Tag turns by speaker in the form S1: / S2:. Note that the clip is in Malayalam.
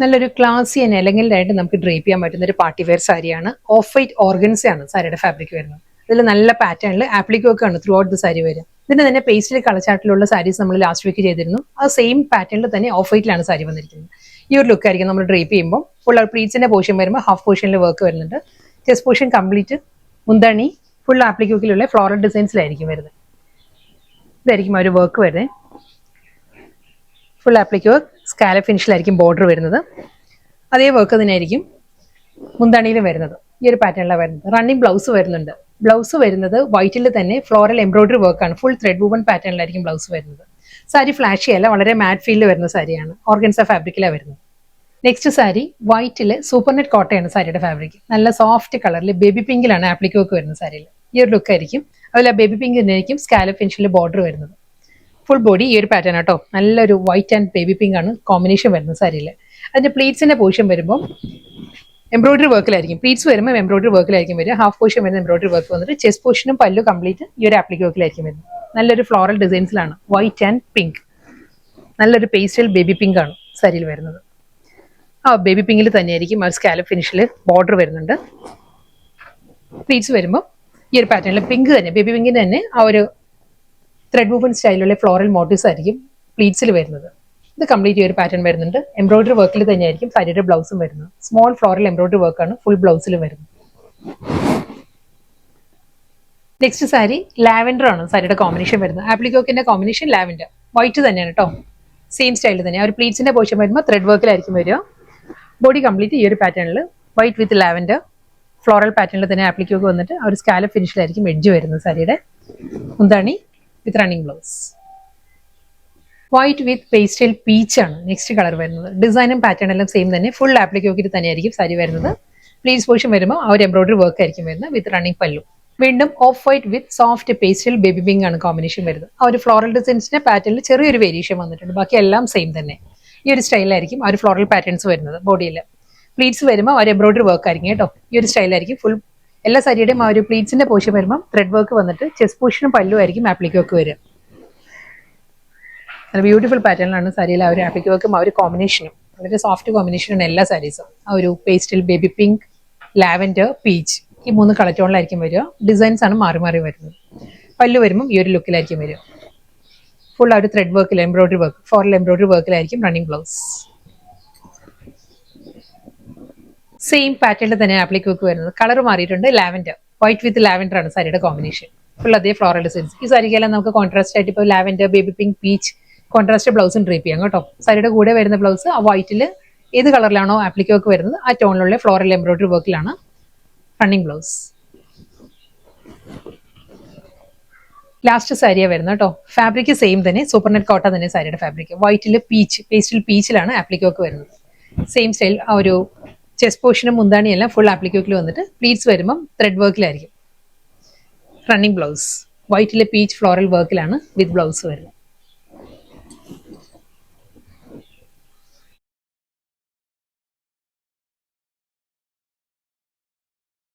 S1: നല്ലൊരു ക്ലാസി ആൻഡ് എലഗന്റ് ആയിട്ട് നമുക്ക് ഡ്രേപ്പ് ചെയ്യാൻ പറ്റുന്ന ഒരു പാർട്ടി വെയർ സാരിയാണ്. ഓഫ് വൈറ്റ് ഓർഗൻസ ആണ് സാരിയുടെ ഫാബ്രിക് വരുന്നത്. ഇതിൽ നല്ല പാറ്റേണിൽ ആപ്ലിക് വർക്ക് ആണ് ത്രൂ ഔട്ട് ദ സാരി വരിക. ഇതിന്റെ തന്നെ പേസ്റ്റിൽ കളച്ചാട്ടിലുള്ള സാരീസ് നമ്മൾ ലാസ്റ്റ് വീക്ക് ചെയ്തിരുന്നു. ആ സെയിം പാറ്റേണിൽ തന്നെ ഓഫ് വൈറ്റിലാണ് സാരി വന്നിരിക്കുന്നത്. ഈ ഒരു ലുക്ക് ആയിരിക്കും നമ്മൾ ഡ്രേപ്പ് ചെയ്യുമ്പോൾ. ഫുൾ പ്ലീറ്റ്സിന്റെ പോർഷൻ വരുമ്പോൾ ഹാഫ് പോർഷനിൽ വർക്ക് വരുന്നുണ്ട്. ചെസ്റ്റ് പോർഷൻ കംപ്ലീറ്റ് മുന്താണി ഫുൾ ആപ്ലിക് വർക്കിലുള്ള ഫ്ലോറൽ ഡിസൈൻസിലായിരിക്കും വരുന്നത്. ഇതായിരിക്കും ആ ഒരു വർക്ക് വരുന്നത്. ഫുൾ ആപ്ലിക് വർക്ക് സ്കാലപ്പ് ഫിനിഷിലായിരിക്കും ബോർഡർ വരുന്നത്. അതേ വർക്ക് തന്നെയായിരിക്കും മുന്താണിയിലും വരുന്നത്. ഈ ഒരു പാറ്റേണിലാണ് വരുന്നത്. റണ്ണിങ് ബ്ലൗസ് വരുന്നുണ്ട്. ബ്ലൗസ് വരുന്നത് വൈറ്റിൽ തന്നെ ഫ്ലോറൽ എംബ്രോയിഡറി വർക്കാണ്. ഫുൾ ത്രെഡ് വൂവൺ പാറ്റേണിലായിരിക്കും ബ്ലൗസ് വരുന്നത്. സാരി ഫ്ലാഷി അല്ല, വളരെ മാറ്റ് ഫീലിൽ വരുന്ന സാരിയാണ്. ഓർഗൻസ ഫാബ്രിക്കിലാണ് വരുന്നത്. നെക്സ്റ്റ് സാരി വൈറ്റിൽ സൂപ്പർനെറ്റ് കോട്ടയാണ് സാരിയുടെ ഫാബ്രിക്. നല്ല സോഫ്റ്റ് കളറിൽ ബേബി പിങ്കിലാണ് ആപ്ലിക് വർക്ക് വരുന്ന സാരിയിൽ. ഈ ഒരു ലുക്ക് ആയിരിക്കും. അതുപോലെ ബേബി പിങ്ക് തന്നെയായിരിക്കും സ്കാലപ്പ് ഫിനിഷിൽ ബോർഡർ വരുന്നത്. ഫുൾ ബോഡി ഈ ഒരു പാറ്റേൺ ആട്ടോ. നല്ലൊരു വൈറ്റ് ആൻഡ് ബേബി പിങ്ക് ആണ് കോമ്പിനേഷൻ വരുന്നത് സാരിയിൽ. അതിന്റെ പ്ലീറ്റ്സിന്റെ പോർഷൻ വരുമ്പോൾ എംബ്രോയിഡറി വർക്കിലായിരിക്കും. പ്ലീറ്റ്സ് വരുമ്പോൾ എംബ്രോയിഡറി വർക്കിലായിരിക്കും വരിക. ഹാഫ് പോർഷൻ വരുന്ന എംബ്രോയിഡറി വർക്ക് വന്നിട്ട് ചെസ്റ്റ് പോർഷനും പല്ലു കംപ്ലീറ്റ് ഈ ഒരു ആപ്ലിക് വർക്കിലായിരിക്കും വരുന്നത്. നല്ലൊരു ഫ്ലോറൽ ഡിസൈൻസിലാണ്. White and pink. നല്ലൊരു പേസ്റ്റൽ ബേബി പിങ്ക് ആണ് സാരിയിൽ വരുന്നത്. ആ ബേബി പിങ്കിൽ തന്നെയായിരിക്കും ആ സ്കാലപ്പ് ഫിനിഷിൽ ബോർഡർ വരുന്നുണ്ട്. പ്ലീറ്റ്സ് വരുമ്പോൾ ഈ ഒരു പാറ്റേണിൽ പിങ്ക് തന്നെ, ബേബി പിങ്കിന്റെ തന്നെ ആ ഒരു ത്രെഡ് വൂവൻ സ്റ്റൈലിലുള്ള ഫ്ലോറൽ മോട്ടീവ്സ് ആയിരിക്കും പ്ലീറ്റ്സിൽ വരുന്നത്. ഇത് കംപ്ലീറ്റ് ഈ ഒരു പാറ്റേൺ വരുന്നുണ്ട്. എംബ്രോയിഡറി വർക്കിൽ തന്നെയായിരിക്കും സാരിയുടെ ബ്ലൗസും വരുന്നത്. സ്മോൾ ഫ്ലോറൽ എംബ്രോയിഡറി വർക്കാണ് ഫുൾ ബ്ലൗസിൽ വരുന്നത്. നെക്സ്റ്റ് സാരി ലാവൻഡർ ആണ് സാരിയുടെ കോമ്പിനേഷൻ വരുന്നത്. ആപ്ലിക് വർക്കിന്റെ കോമ്പിനേഷൻ ലാവൻഡർ. വൈറ്റ് തന്നെയാണ് കേട്ടോ. സെയിം സ്റ്റൈലിൽ തന്നെ. ആ ഒരു പ്ലീറ്റ്സിന്റെ പോർഷൻ വരുമ്പോൾ ത്രെഡ് വർക്കിലായിരിക്കും വരിക. ബോഡി കംപ്ലീറ്റ് ഈ ഒരു പാറ്റേണിൽ വൈറ്റ് വിത്ത് ലാവൻഡർ ഫ്ലോറൽ പാറ്റേണിൽ തന്നെ ആപ്ലിക് വർക്ക് വന്നിട്ട് ആ ഒരു സ്കാലപ്പ് ഫിനിഷിലായിരിക്കും എഡ്ജ് വരുന്നത് സാരിയുടെ. മുന്താണി with running blouse. White with pastel peach ആണ് നെക്സ്റ്റ് കളർ വരുന്നത്. ഡിസൈനും പാറ്റേൺ എല്ലാം സെയിം തന്നെ. ഫുൾ ആപ്ലിക് വർക്കിൽ തന്നെയായിരിക്കും സാരി വരുന്നത്. പ്ലീറ്റ്സ് പോർഷൻ വരുമ്പോൾ ആ ഒരു എംബ്രോയിഡറി വർക്ക് ആയിരിക്കും വരുന്നത് വിത്ത് റണ്ണിങ് പല്ലു. വീണ്ടും of white with soft pastel baby pink ആണ് കോമ്പിനേഷൻ വരുന്നത്. ആ ഒരു ഫ്ലോറൽ ഡിസൈൻസിന്റെ പാറ്റേണിൽ ചെറിയൊരു വേരിയേഷൻ വന്നിട്ടുണ്ട്. ബാക്കി എല്ലാം സെയിം തന്നെ. ഈ ഒരു സ്റ്റൈലായിരിക്കും ആ ഒരു ഫ്ലോറൽ പാറ്റേൺസ് വരുന്നത് ബോഡിയിൽ. പ്ലീറ്റ്സ് വരുമ്പോൾ ആ ഒരു എംബ്രോയിഡറി വർക്ക് ആയിരിക്കും കേട്ടോ. ഈ ഒരു സ്റ്റൈലായിരിക്കും ഫുൾ എല്ലാ സാരിയുടെയും. ആ ഒരു പ്ലീറ്റ്സിന്റെ പോർഷൻ വരുമ്പോൾ ത്രെഡ് വർക്ക് വന്നിട്ട് ചെസ്റ്റ് പോർഷനും പല്ലു ആയിരിക്കും ആപ്ലിക് വർക്ക് വരിക. നല്ല ബ്യൂട്ടിഫുൾ പാറ്റേണിലാണ് സാരിയിൽ ആ ഒരു ആപ്ലിക് വർക്കും ആ ഒരു കോമ്പിനേഷനും. വളരെ സോഫ്റ്റ് കോമ്പിനേഷനാണ് എല്ലാ സാരീസും. ആ ഒരു pastel baby pink, lavender, peach ഈ 3 കളർ ടോണിലായിരിക്കും വരിക. ഡിസൈൻസ് ആണ് മാറി മാറി വരുന്നത്. പല്ലു വരുമ്പോൾ ഈ ഒരു ലുക്കിലായിരിക്കും വരിക. ഫുൾ ആ ഒരു ത്രെഡ് വർക്കിൽ എംബ്രോയിഡറി വർക്ക്, ഫോറൽ എംബ്രോയിഡറി വർക്കിലായിരിക്കും റണ്ണിങ് ബ്ലൗസ്. സെയിം പാറ്റേണിൽ തന്നെ ആപ്ലിക് വർക്ക് വരുന്നത്. കളർ മാറിയിട്ടുണ്ട്. ലാവൻഡർ, വൈറ്റ് വിത്ത് ലാവൻഡർ ആണ് സാരിയുടെ കോമ്പിനേഷൻ. ഫുൾ അതേ ഫ്ലോറൽ ഡിസൈൻസ്. ഈ സാരിക്കെല്ലാം നമുക്ക് കോൺട്രാസ്റ്റ് ആയിട്ട് ഇപ്പോൾ lavender, baby pink, peach contrast ബ്ലൗസും ഡ്രേപ്പ് ചെയ്യാം കേട്ടോ. സാരിയുടെ കൂടെ വരുന്ന ബ്ലൗസ് ആ വൈറ്റിൽ ഏത് കളറിലാണോ ആപ്ലിക് വർക്ക് വരുന്നത് ആ ടോണിലുള്ള ഫ്ലോറൽ എംബ്രോയിഡറി വർക്കിലാണ് റണ്ണിങ് ബ്ലൗസ്. ലാസ്റ്റ് സാരിയാണ് വരുന്നത് കേട്ടോ. ഫാബ്രിക് സെയിം തന്നെ. സൂപ്പർനെറ്റ് കോട്ട തന്നെ സാരിയുടെ ഫാബ്രിക്. വൈറ്റിൽ പീച്ച്, പേസ്റ്റൽ പീച്ചിലാണ് ആപ്ലിക് വർക്ക് വരുന്നത്. Same style. ആ ഒരു ചെസ്റ്റ് പോർഷനും മുന്താണിയെല്ലാം ഫുൾ ആപ്ലിക് വർക്കിൽ വന്നിട്ട് പ്ലീറ്റ്സ് വരുമ്പം ത്രെഡ് വർക്കിലായിരിക്കും. റണ്ണിങ് ബ്ലൗസ് വൈറ്റിലെ പീച്ച് ഫ്ലോറൽ വർക്കിലാണ് വിത്ത് ബ്ലൗസ് വരുന്നത്.